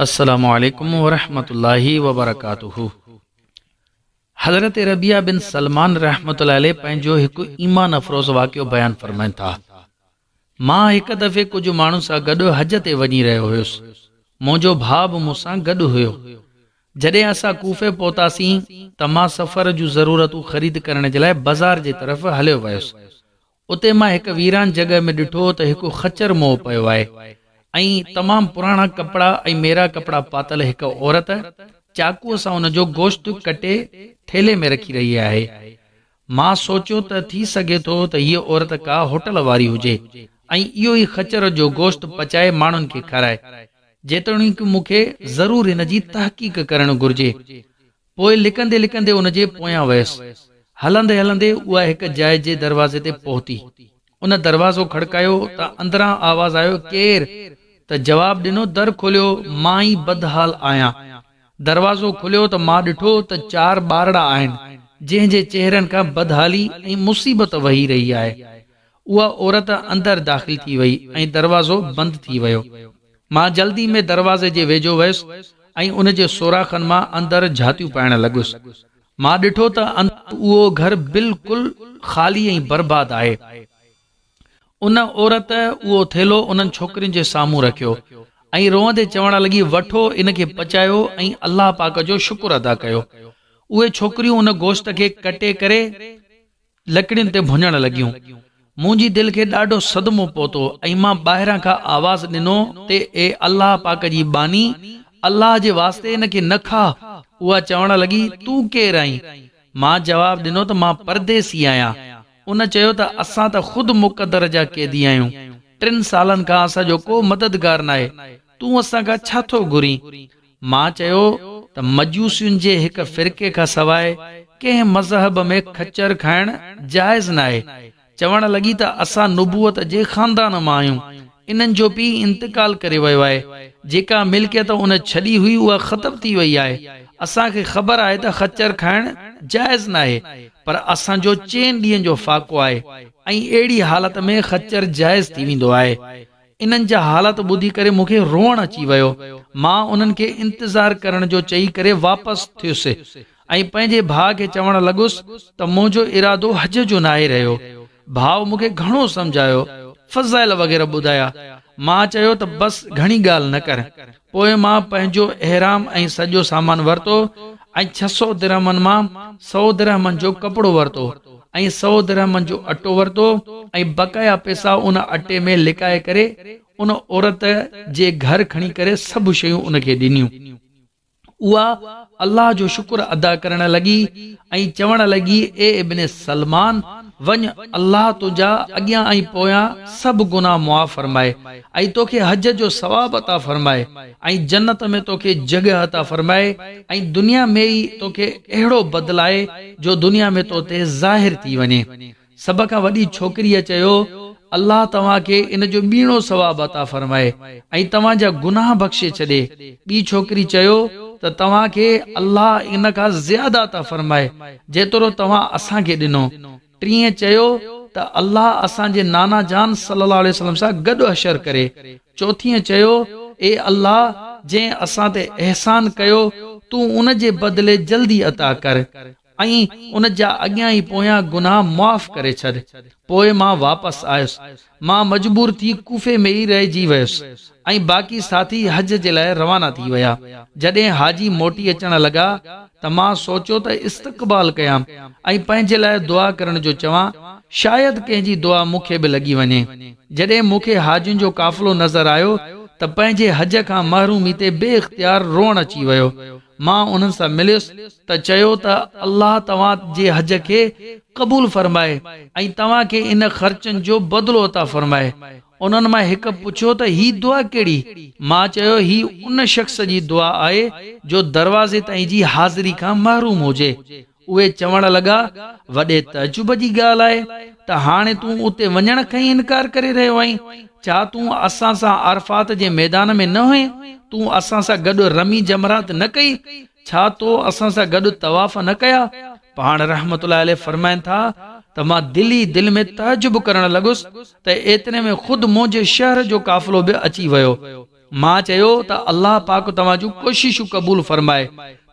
अस्सलामु अलैकुम वरहमतुल्लाहि वबरकातुहू। हज़रत रबिया बिन सलमान रहमतुल्लाह अलैह पंहिंजो हिकु ईमान अफरोज़ वाक़ियो बयान फरमाइनि था। मां हिकु दफ़े कुझु माण्हुनि सां गॾु हज ते वञी रहियो हुयुसि। मुंहिंजो भाउ बि मूंसां गॾु हुयो। जॾहिं असां कूफे पहुतासीं त मां सफ़र जूं ज़रूरतूं ख़रीद करण जे लाइ बाज़ार जी तरफ़ हलियो वियुसि। उते मां हिकु वीरान जॻह में ॾिठो त हिकु खच्चर मोह पियो आहे ऐं तमाम पुराणा कपड़ा ऐं मेरा कपड़ा पातल हिकु औरत चाकूअ सां उन जो गोश्त कटे थेले में रखी रही आहे। मां सोचियो त थी सघे थो त हीअ औरत का होटल वारी हुजे ऐं इहो ई खच्चर जो गोश्त पचाए माण्हुनि खे खाराए, जेतोणीकि मूंखे ज़रूर हिन जी तहक़ीक़ करणु घुर्जे। पोइ लिकंदे लिकंदे उन जे पोयां वियसि। हलंदे हलंदे उहा हिकु जाइ जे दरवाज़े ते पहुती। उन दरवाज़ो खड़कायो त अंदरां आवाज़ आयो, केरु? त जवाब ॾिनो, दर खोलियो, मां ई बदहाल आहियां। दरवाज़ो खुलियो त मां ॾिठो त 4 ॿारड़ा आहिनि जंहिंजे चेहरनि खां बदहाली ऐं मुसीबत वही रही आहे। उहा औरत अंदर दाख़िल थी वई ऐं दरवाज़ो बंदि थी वियो। मां जल्दी में दरवाज़े जे वेझो वियुसि ऐं उन जे सोराखनि मां अंदर झातियूं पाइण लॻुसि। मां ॾिठो त उहो घर बिल्कुलु ख़ाली ऐं बर्बाद आहे। उन औरत उहो थेलो उन्हनि छोकिरियुनि जे साम्हूं रखियो ऐं रोअंदे चवण लॻी, वठो इन खे पचायो ऐं अल्लाह पाक जो शुक्र अदा कयो। उहे छोकिरियूं उन गोश्त खे कटे करे लकड़ियुनि ते भुञण लॻियूं। मुंहिंजी दिलि खे ॾाढो सदमो पहुतो ऐं मां ॿाहिरां खां आवाज़ ॾिनो ते ए अल्लाह पाक जी बानी, अल्लाह जे वास्ते इन खे न खा। उहा चवण लॻी, तूं केरु आहीं? मां जवाब ॾिनो त मां परदेसी आहियां। उन चयो त असां त ख़ुदि मुक़दर जा कैदी आहियूं। 3 सालनि खां असांजो को मददगार न आहे। तूं असां खां छा थो घुरीं? मां चयो त मजूसियुनि जे हिकु फ़िरके खां सवाइ कंहिं मज़हब में खच्चर खाइण जाइज़ न आहे। चवण लॻी त असां नुबूअत जे ख़ानदान मां आहियूं। इन्हनि जो पीउ इंतकाल करे वियो आहे। जेका मिल्कियत उन छॾी हुई उहा ख़तम थी वई आहे। असांखे ख़बर आहे त खच्चर खाइण जाइज़ न आहे, पर असांजो 4 ॾींहंनि जो फ़ाक़ो आहे ऐं अहिड़ी हालत में खच्चर जाइज़ थी वेंदो आहे। इन्हनि जा हालत ॿुधी करे मूंखे रोअण अची वियो। मां उन्हनि खे इंतज़ार करण जो चई करे वापसि थियुसि ऐं पंहिंजे भाउ खे चवण लॻुसि त मुंहिंजो इरादो हज जो न आहे रहियो। भाउ मूंखे घणो सम्झायो, फज़ाइल वग़ैरह ॿुधाया। मां चयो त बस घणी ॻाल्हि न कर। पोइ मां पंहिंजो एहराम ऐं सॼो सामान वरितो ऐं 600 दिरहमनि मां 100 दिरहमनि जो कपिड़ो वरितो ऐं 100 दिरहमनि जो अटो वरितो ऐं बक़ाया पैसा उन अटे में लिकाए करे उन औरत जे घर खणी करे सभु शयूं उनखे ॾिनियूं। उहा अल्लाह जो शुक्र अदा करण लॻी ऐं चवण लॻी, ए इब्न सलमान, वञ, अल्लाह तुंहिंजा अॻियां ऐं पोयां सभु गुनाह मुआफ़ फरमाए ऐं तोखे हज जो सवाब अता फरमाए ऐं जन्नत में तोखे जॻह अता फरमाए ऐं दुनिया में ई तोखे अहिड़ो बदिलाए जो दुनिया में तो ते ज़ाहिर थी वञे। सभ खां वॾी छोकिरीअ चयो, अल्लाह तव्हांखे इन जो ॿीणो सवाब अता फरमाए ऐं तव्हांजा गुनाह बख़्शे छॾे। ॿी छोकिरी चयो त तव्हांखे अल्लाह इन खां ज़्यादा अता फरमाए जेतिरो तव्हां असांखे ॾिनो। टीं चयो त अल्लाह असांजे नाना जान सल्लल्लाहु अलैहि वसल्लम सां गॾु हशर करे। चौथीं चयो, ए अल्लाह, जंहिं असां ते एहसान कयो तूं उन जे बदिले जल्दी अता कर ऐं उन जा अॻियां ई पोयां गुनाह मुआफ़ करे छॾ। पोइ मां वापसि आयुसि। मां मजबूर थी कूफे में ई रहिजी वियुसि ऐं बाक़ी साथी हज जे लाइ रवाना थी विया। जॾहिं हाजी मोटी अचण लॻा त मां सोचियो त इस्तक़बाल कयां ऐं पंहिंजे लाइ दुआ करण जो चवां, शायदि कंहिंजी दुआ मूंखे बि लॻी वञे। जॾहिं मूंखे हाजियुनि जो काफ़िलो नज़र आयो त पंहिंजे हज खां महरूमी ते बेइख्तियार रोअण अची वियो। मां उन्हनि सां मिलियुसि त चयो त अल्लाह तव्हां जे हज खे क़बूल फरमाए ऐं तव्हांखे इन ख़र्चनि जो बदिलो अता फरमाए। उन्हनि मां हिकु पुछियो त ही दुआ कहिड़ी? मां चयो, ही उन शख़्स जी दुआ आहे जो दरवाज़े ताईं जी हाज़िरी खां महरूम हुजे। उहे चवण लॻा, वॾे तजुब जी ॻाल्हि आहे त हाणे तूं उते वञण खां ई इनकार करे रहियो आहीं। छा तूं असां सां अरफात जे मैदान में न हुए? तूं असां सां गॾु रमी जमरात न कई? छा तो असां सां गॾु तवाफ़ न कया? पाण रहमतुल्लाह अलैह फरमाइनि था त मां दिल में तजुब करण लॻुसि त एतिरे में ख़ुदि मुंहिंजे शहर जो काफ़िलो बि अची वियो। मां चयो त अल्लाह पाक तव्हां जूं कोशिशूं क़बूल फरमाए।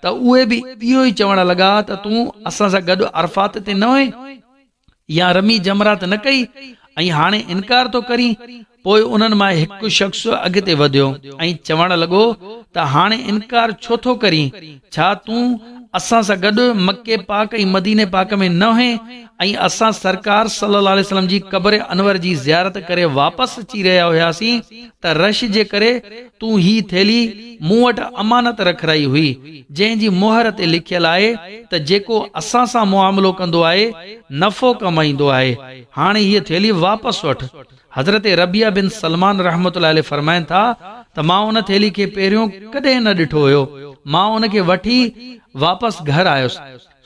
त उहे बि इहो ई चवण लॻा त तूं असां सां गॾु अरफात ते न हुए या रमी जमरात न कई ऐं हाणे इनकार थो करी। पोइ उन्हनि मां हिकु शख़्स अॻिते वधियो ऐं चवण लॻो त हाणे इनकार छो थो करी? छा तूं असां सां गॾु मके पाक ऐं मदीने पाक में न हुए ऐं असां सरकार सल्लल्लाहु अलैहि वसल्लम जी क़ब्र अनवर जी ज़ियारत करे वापसि अची रहिया हुयासीं त रश जे करे तूं ही थैली मूं वटि अमानत रखराई हुई जंहिंजी मोहर ते लिखियल आहे त जेको असां सां मुआमलो कंदो आहे नफ़ो कमाईंदो आहे। हाणे हीअ थैली वापसि वठ। हज़रत रबिया बिन सलमान रहमतुल्लाह अलैहि फरमाइनि था त मां उन थैली खे पहिरियों कॾहिं न ॾिठो हुयो। मां उन खे वठी वापसि घर आयुसि।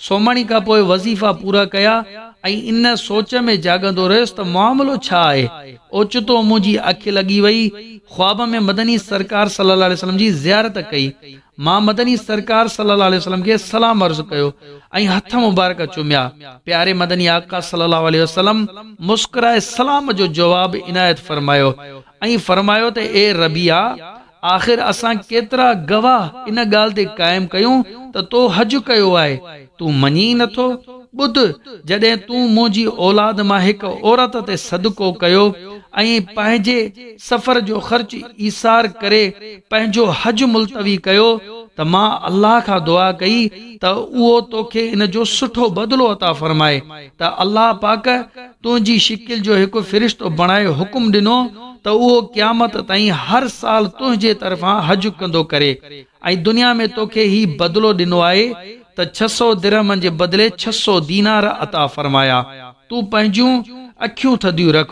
सोमणी खां पोइ वज़ीफ़ा पूरा कया ऐं इन सोच में जाॻंदो रहियुसि त मामिलो छा आहे। ओचितो मुंहिंजी अखि लॻी वई। ख्वाब में मदनी सरकार सल्लल्लाहु अलैहि वसल्लम जी ज़ियारत कई। मां मदनी सरकार सल्लल्लाहु अलैहि वसल्लम खे सलाम अर्ज़ कयो ऐं हथ मुबारक चुमिया। प्यारे मदनी आका सल्लल्लाहु अलैहि वसल्लम मुस्कुराए सलाम जो जवाब इनायत फरमायो ऐं फरमायो त ए रबिया, आख़िर असां केतिरा गवाह इन ॻाल्हि ते क़ाइम कयूं त तो हज कयो आहे, तूं मञी नथो। ॿुध, जॾहिं तूं मुंहिंजी औलाद मां हिकु औरत ते सदको कयो ऐं पंहिंजे सफ़र जो ख़र्च ईसार करे पंहिंजो हज मुलतवी कयो त मां अल्लाह खां दुआ कई त उहो तोखे इन जो सुठो बदिलो अता फरमाए त अल्लाह पाक तुंहिंजी शिकिल जो हिकु फ़रिश्तो बणाए हुकुम ॾिनो त उहो क़यामत ताईं हर साल तुंहिंजे तरफ़ां हज कंदो करे ऐं दुनिया में तोखे ही बदिलो ॾिनो आहे त 600 दिरहमनि जे बदिले 600 दीनार अता फरमाया। तूं पंहिंजूं अखियूं थदियूं रख।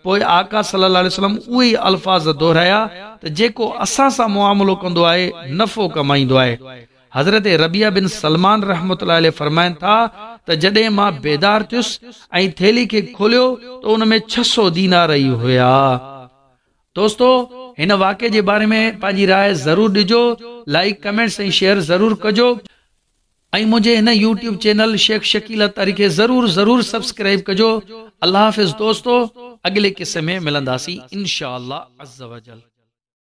पोइ आका सल्लल्लाहु अलैहि वसल्लम उहे ई अल्फाज़ दोहराया त जेको असां सां मुआमलो कंदो आहे नफ़ो कमाईंदो आहे। हज़रत रबिया बिन सलमान रहमतुल्लाह अलैहि फरमाइनि था त जॾहिं मां बेदार थियुसि ऐं थैली खे खोलियो त उन में 600 दीनार ई हुया। दोस्तो, हिन वाक़े जे बारे में पंहिंजी राय ज़रूर ॾिजो, लाइक कमेंट्स ऐं शेयर ज़रूर कजो ऐं मुंहिंजे हिन यूट्यूब चैनल शेख शकील अतारी खे ज़रूर सब्सक्राइब कजो। अल्लाह हाफ़िज़ दोस्तो, अगले किस्से में मिलंदासीं इंशाअल्लाह अज़्ज़ व जल।